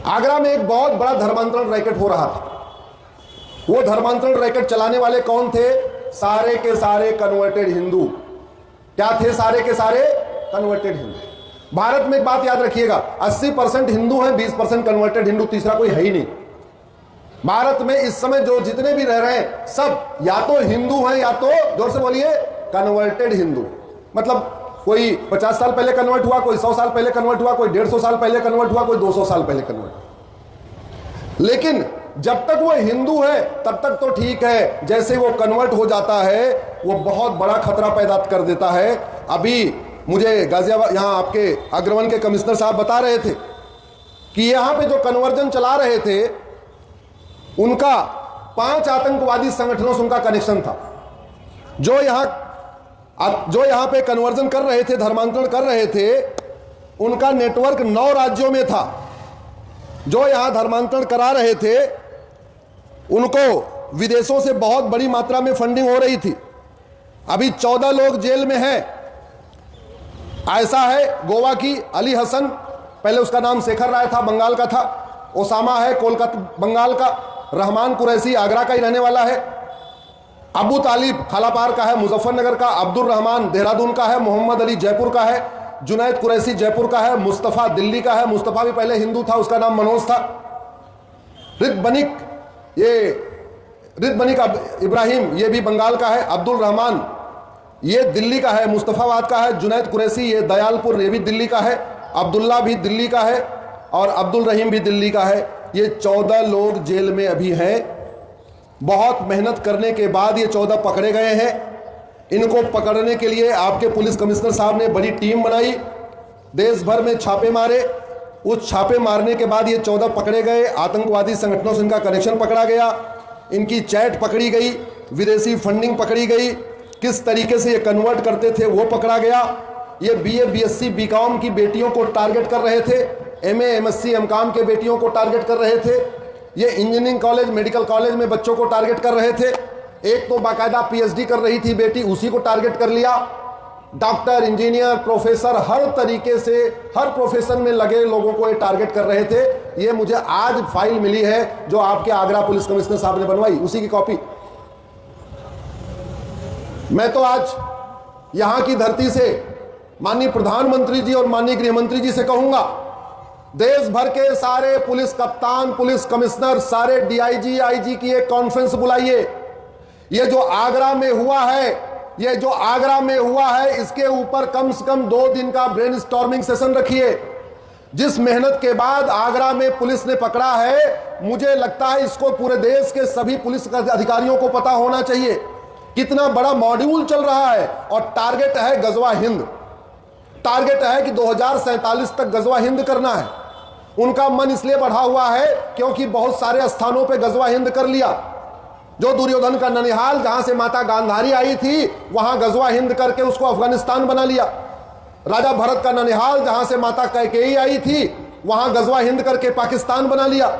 आगरा में एक बहुत बड़ा धर्मांतरण रैकेट हो रहा था। वो धर्मांतरण रैकेट चलाने वाले कौन थे? सारे के सारे कन्वर्टेड हिंदू। क्या थे? सारे के सारे कन्वर्टेड हिंदू। भारत में एक बात याद रखिएगा, 80% हिंदू हैं, 20% कन्वर्टेड हिंदू, तीसरा कोई है ही नहीं। भारत में इस समय जो जितने भी रह रहे हैं सब या तो हिंदू हैं या तो, जोर से बोलिए, कन्वर्टेड हिंदू। मतलब कोई 50 साल पहले कन्वर्ट हुआ, कोई 100 साल पहले कन्वर्ट हुआ, कोई 150 साल पहले कन्वर्ट हुआ, कोई 200 साल पहले कन्वर्ट हुआ। लेकिन जब तक वो हिंदू है तब तक तो ठीक है, जैसे वो कन्वर्ट हो जाता है वो बहुत बड़ा खतरा पैदा कर देता है। अभी मुझे गाजियाबाद, यहाँ आपके अग्रवन के कमिश्नर साहब बता रहे थे कि यहाँ पे जो कन्वर्जन चला रहे थे उनका 5 आतंकवादी संगठनों से उनका कनेक्शन था। जो यहाँ पे कन्वर्जन कर रहे थे, धर्मांतरण कर रहे थे, उनका नेटवर्क 9 राज्यों में था। जो यहाँ धर्मांतरण करा रहे थे उनको विदेशों से बहुत बड़ी मात्रा में फंडिंग हो रही थी। अभी 14 लोग जेल में हैं। ऐसा है गोवा की अली हसन, पहले उसका नाम शेखर राय था, बंगाल का था। ओसामा है कोलकाता बंगाल का। रहमान कुरैशी आगरा का ही रहने वाला है। अबू तालिब खालापार का है, मुजफ्फरनगर का। अब्दुल रहमान देहरादून का है। मोहम्मद अली जयपुर का है। जुनैद कुरैशी जयपुर का है। मुस्तफ़ा दिल्ली का है। मुस्तफ़ा भी पहले हिंदू था, उसका नाम मनोज था। रिद बनिक इब्राहिम ये भी बंगाल का है। अब्दुल रहमान ये दिल्ली का है, मुस्तफ़ाबाद का है। जुनैद कुरैशी ये दयालपुर, ये भी दिल्ली का है। अब्दुल्ला भी दिल्ली का है और अब्दुल रहीम भी दिल्ली का है। ये 14 लोग जेल में अभी हैं। बहुत मेहनत करने के बाद ये 14 पकड़े गए हैं। इनको पकड़ने के लिए आपके पुलिस कमिश्नर साहब ने बड़ी टीम बनाई, देश भर में छापे मारे। उस छापे मारने के बाद ये 14 पकड़े गए। आतंकवादी संगठनों से इनका कनेक्शन पकड़ा गया, इनकी चैट पकड़ी गई, विदेशी फंडिंग पकड़ी गई, किस तरीके से ये कन्वर्ट करते थे वो पकड़ा गया। ये BA BSc BCom की बेटियों को टारगेट कर रहे थे, MA MSc MCom के बेटियों को टारगेट कर रहे थे। ये इंजीनियरिंग कॉलेज मेडिकल कॉलेज में बच्चों को टारगेट कर रहे थे। एक तो बाकायदा PhD कर रही थी बेटी, उसी को टारगेट कर लिया। डॉक्टर, इंजीनियर, प्रोफेसर, हर तरीके से हर प्रोफेशन में लगे लोगों को ये टारगेट कर रहे थे। ये मुझे आज फाइल मिली है जो आपके आगरा पुलिस कमिश्नर साहब ने बनवाई, उसी की कॉपी। मैं तो आज यहां की धरती से माननीय प्रधानमंत्री जी और माननीय गृहमंत्री जी से कहूंगा, देश भर के सारे पुलिस कप्तान, पुलिस कमिश्नर, सारे DIG IG की एक कॉन्फ्रेंस बुलाइए। ये जो आगरा में हुआ है, इसके ऊपर कम से कम 2 दिन का ब्रेनस्टॉर्मिंग सेशन रखिए। जिस मेहनत के बाद आगरा में पुलिस ने पकड़ा है, मुझे लगता है इसको पूरे देश के सभी पुलिस अधिकारियों को पता होना चाहिए कितना बड़ा मॉड्यूल चल रहा है। और टारगेट है गजवा हिंद। टारगेट है कि 2047 तक गजवा हिंद करना है। उनका मन इसलिए बढ़ा हुआ है क्योंकि बहुत सारे स्थानों पे गजवा हिंद कर लिया। जो दुर्योधन का ननिहाल, जहां से माता गांधारी आई थी, वहां गजवा हिंद करके उसको अफगानिस्तान बना लिया। राजा भरत का ननिहाल, जहां से माता कैकेयी आई थी, वहां गजवा हिंद करके पाकिस्तान बना लिया।